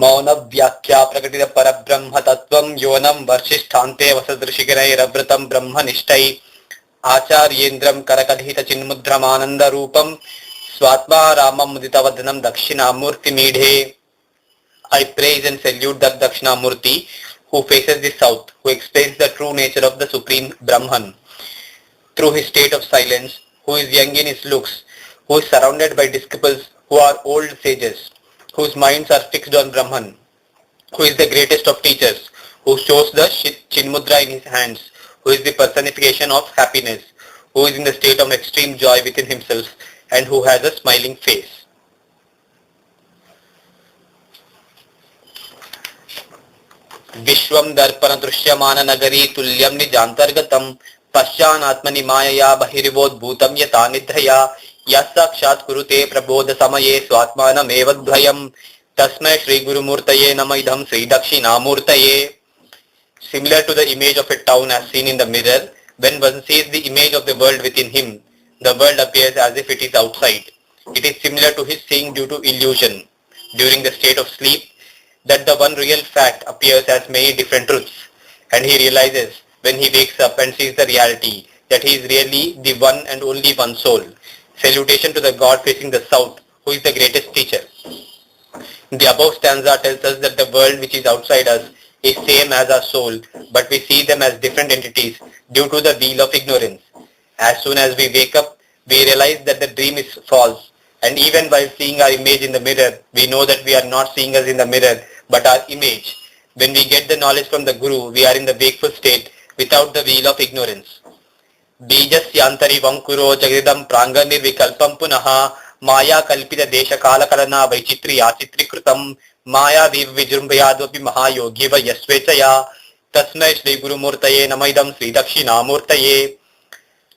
मौन व्याख्या प्रकटित परब्रह्म तत्वं योनं वर्षिष्ठान्ते वसदृशिगिरैरवृतं ब्रह्मनिष्ठै आचार्येन्द्रं करकथित चिन्मुद्रमानंद रूपं स्वात्मा रामं मुदितवदनं Dakshinamurti मीढे. I praise and salute that Dakshinamurti who faces the south, who explains the true nature of the Supreme Brahman through his state of silence, who is young in his looks, who is surrounded by disciples who are old sages, whose minds are fixed on Brahman, who is the greatest of teachers, who shows the Chinmudra in his hands, who is the personification of happiness, who is in the state of extreme joy within himself, and who has a smiling face. विश्वं दर्पण दृश्यमान नगरी तुल्यं निजान्तर्गतं पश्चानात्मनि मायया बहिर्वोद्भूतं यथा निद्रया यः साक्षात् कुरुते प्रबोध समये स्वात्मानमेव द्वयम् तस्मै श्री गुरुमूर्तये नमः इदं श्री दक्षिणामूर्तये. Similar to the image of a town as seen in the mirror, when one sees the image of the world within him, the world appears as if it is outside. It is similar to his seeing due to illusion. During the state of sleep, that the one real fact appears as many different truths, and he realizes when he wakes up and sees the reality that he is really the one and only one soul. Salutation to the God facing the south, who is the greatest teacher. The above stanza tells us that the world which is outside us is same as our soul, but we see them as different entities due to the wheel of ignorance. As soon as we wake up, we realize that the dream is false, and even while seeing our image in the mirror, we know that we are not seeing us in the mirror, but our image. When we get the knowledge from the Guru, we are in the wakeful state without the wheel of ignorance. Bijasyantari vankuro jagadam prangani vikalpam punaha maya kalpita desha kala kalana vaichitri achitri krutam maya viv vijrumbhayadvapi mahayogiva yasvechaya tasmai shri guru murtaye namaidam sri dakshinamurtaye.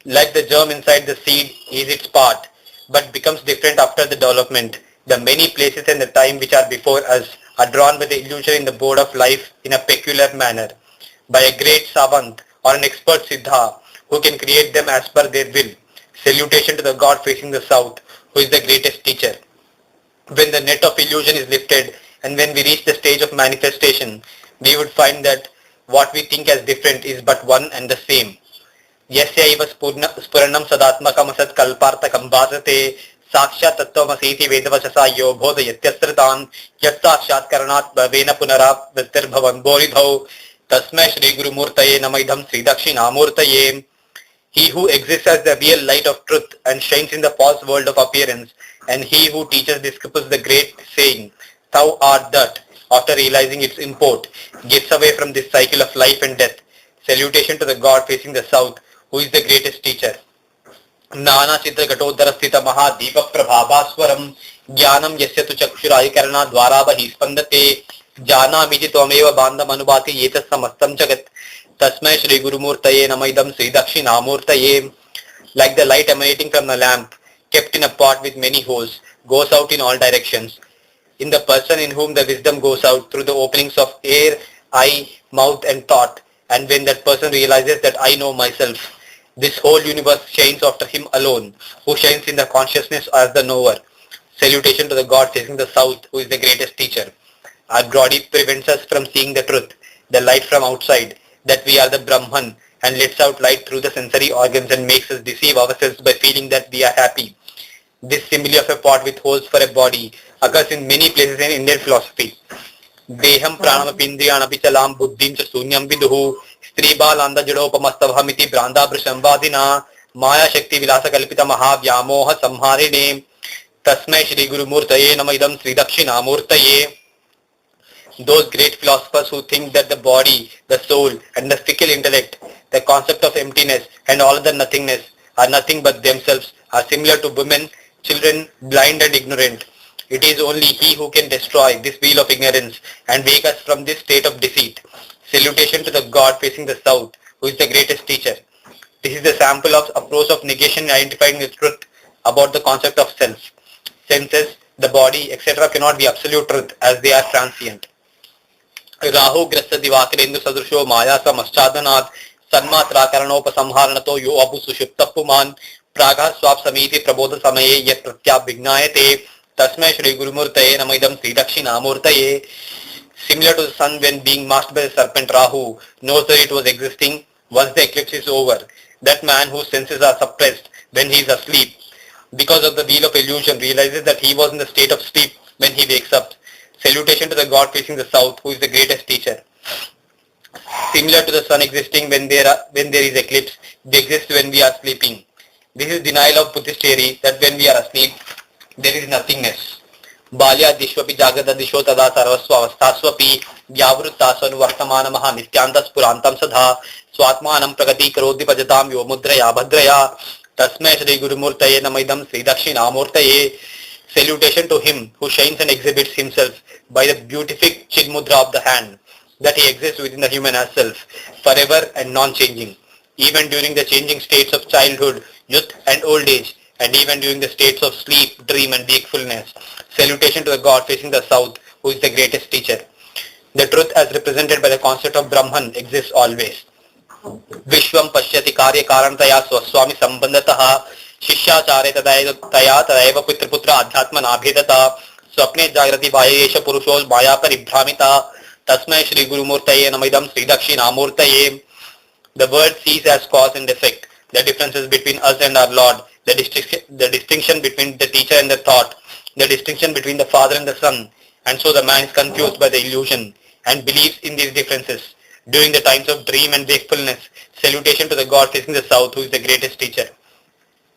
Like the germ inside the seed is its part, but becomes different after the development. The many places and the time which are before us are drawn by the illusion in the board of life in a peculiar manner, by a great savant or an expert siddha who can create them as per their will. Salutation to the God facing the south, who is the greatest teacher. When the net of illusion is lifted and when we reach the stage of manifestation, we would find that what we think as different is but one and the same. Yasyaiva spuranam sadatmakam asat kalpartakam bhasate साक्षात तत्वमसीति वेदवचसा यो बोधयत्यस्त्रतान् यत्साक्षात् करणात् भवेन पुनरावृत्तिर्भवन् बोधिधौ तस्मै श्री गुरुमूर्तये नमः इदं श्री दक्षिणामूर्तये. He who exists as the real light of truth and shines in the false world of appearance, and he who teaches disciples the great saying, "Thou art that," after realizing its import, gets away from this cycle of life and death. Salutation to the God facing the south, who is the greatest teacher. नाना चित्र घटोदर स्थित महादीप प्रभाभास्वरम ज्ञानम यस्य तु चक्षुरादिकरणा द्वारा बहि स्पंदते जानामिति त्वमेव बांधम अनुभाति ये तत्समस्तं जगत् तस्मै श्री गुरुमूर्तये नमः इदं श्री दक्षिणामूर्तये. Like the light emanating from the lamp kept in a pot with many holes goes out in all directions, in the person in whom the wisdom goes out through the openings of ear, eye, mouth and thought, and when that person realizes that I know myself, this whole universe shines after him alone, who shines in the consciousness as the knower. Salutation to the God facing the south, who is the greatest teacher. Our body prevents us from seeing the truth, the light from outside, that we are the Brahman, and lets out light through the sensory organs and makes us deceive ourselves by feeling that we are happy. This simile of a pot with holes for a body occurs in many places in Indian philosophy. Deham pranam pindriyan apichalam buddhim cha sunyam viduhu स्त्रीबालांद जड़ोपमस्तभमिति भ्रांताभृशंवादिना माया शक्ति विलास कल्पित महाव्यामोह संहारिणे तस्मै श्री गुरुमूर्तये नमः इदं श्री दक्षिणामूर्तये. Those great philosophers who think that the body, the soul and the fickle intellect, the concept of emptiness and all other nothingness are nothing but themselves are similar to women, children, blind and ignorant. It is only he who can destroy this wheel of ignorance and wake us from this state of deceit. Salutation to the God facing the south, who is the greatest teacher. This is the sample of approach of negation identifying the truth about the concept of self. Senses, the body, etc. cannot be absolute truth as they are transient. Rahu grasta divakarendra sadrusho maya samaschadanath sanmatra karanopasambharanato yo apu sushupta puman pragha swap samiti prabodha samaye yat pratyabhignayate Tasmai Shri Gurumurtaye Namadam Sri Dakshinamurtaye. Similar to the sun when being masked by the serpent Rahu knows that it was existing once the eclipse is over. That man whose senses are suppressed when he is asleep because of the wheel of illusion realizes that he was in the state of sleep when he wakes up. Salutation to the God facing the south who is the greatest teacher. Similar to the sun existing when there is eclipse, they exist when we are sleeping. This is denial of Buddhist theory that when we are asleep, there is nothingness. Balya dishwapi jagrata disho tada sarvasva avasthaswapi vyavruta sanuvartamanamaha nityantas purantam sadha swatmanam pragati karodi pajatam yo mudraya bhadraya tasmai Shri Gurumurtaye namaidam Sri Dakshinamurtaye. Salutation to him who shines and exhibits himself by the beatific Chid Mudra of the hand, that he exists within the human as self, forever and non-changing, even during the changing states of childhood, youth and old age, and even during the states of sleep, dream and wakefulness. Salutation to the God facing the south, who is the greatest teacher. The truth as represented by the concept of Brahman exists always. Vishwam pashyati karya karantaya swaswami sambandataha शिष्याचारे तया तदैव पुत्रपुत्र अध्यात्म नाभेदता स्वप्ने जागृति बाह्येश पुरुषो माया परिभ्रामिता तस्मै श्री गुरुमूर्तये नमः श्री दक्षिणामूर्तये. The world sees as cause and effect the differences between us and our Lord, the distinction between the teacher and the thought, the distinction between the father and the son, and so the man is confused by the illusion and believes in these differences. During the times of dream and wakefulness, salutation to the God facing the south who is the greatest teacher.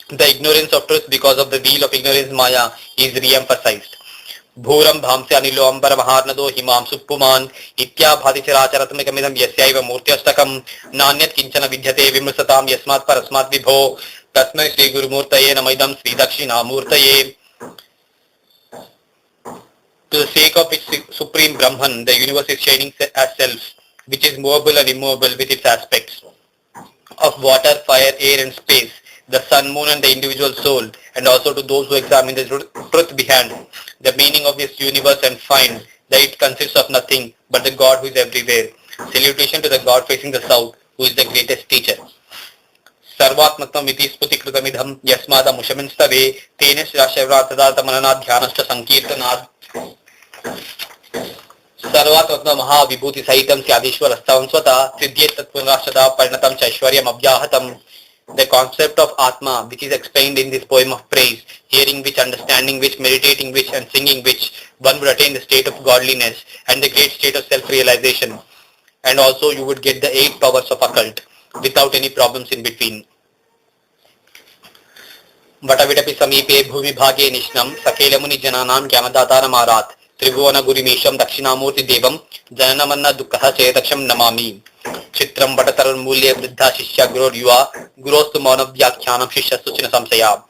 The ignorance of truth because of the wheel of ignorance Maya is re-emphasized. Bhuram bhamsya nilo ambara maharnado himam suppuman itya bhati characharatmikam yasyaiva murtyastakam nanyat kinchana vidyate vimrusatam yasmat parasmat vibho tasmai Shri Gurumurtaye namaidam Sri Dakshinamurtaye. To the sake of its supreme Brahman, the universe is shining as self, which is movable and immovable with its aspects of water, fire, air and space, the sun, moon and the individual soul, and also to those who examine the truth behind the meaning of this universe and find that it consists of nothing but the God who is everywhere. Salutation to the God facing the south, who is the greatest teacher. Sarvatmatvam iti sputikrutamidham yasmada mushaminstave tene shrashavratadata mananadhyanashta sankirtanad सर्वात्मत्व महाविभूति सहितम स्यादीश्वर स्तवं स्वतः सिद्ध्येत तत्पुनराश्रदा परिणतम चैश्वर्यम अव्याहतम. The concept of Atma, which is explained in this poem of praise, hearing which, understanding which, meditating which and singing which, one would attain the state of godliness and the great state of self-realization, and also you would get the 8 powers of occult without any problems in between. Vatavidapi samipe bhumi bhage nishnam sakelamuni jananam gyanadatana marat त्रिभुवन गुरिमीशम दक्षिणामूर्ति देवम जननमन्ना दुःखः चेतक्षम नमामि. चित्रम बटतरुन्मूल्य वृद्धा शिष्या गुरोर युवा गुरोस्तु मौन व्याख्यानम शिष्यस्तु चिन संशया.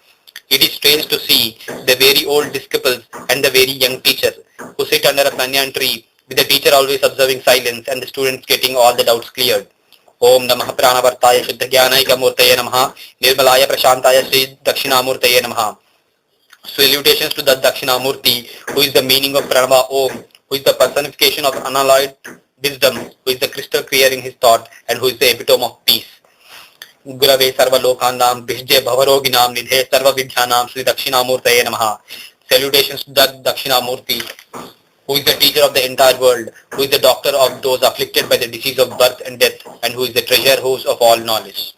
It is strange to see the very old disciples and the very young teacher who sit under a banyan tree with the teacher always observing silence and the students getting all the doubts cleared. Om Namah Pranavartaya Shuddha Jnanaika Murtaye Namah Nirmalaya Prashantaya Sri Dakshinamurtaye Namah. Salutations to the Dakshinamurti, who is the meaning of Pranava Om, who is the personification of unalloyed wisdom, who is the crystal clear in his thought, and who is the epitome of peace. Gurave Sarva Lokandam, Bhijje Bhavaroginam, Nidhe Sarva Vidyanam, Sri Dakshinamurtaye Namaha. Salutations to the Dakshinamurti, who is the teacher of the entire world, who is the doctor of those afflicted by the disease of birth and death, and who is the treasure house of all knowledge.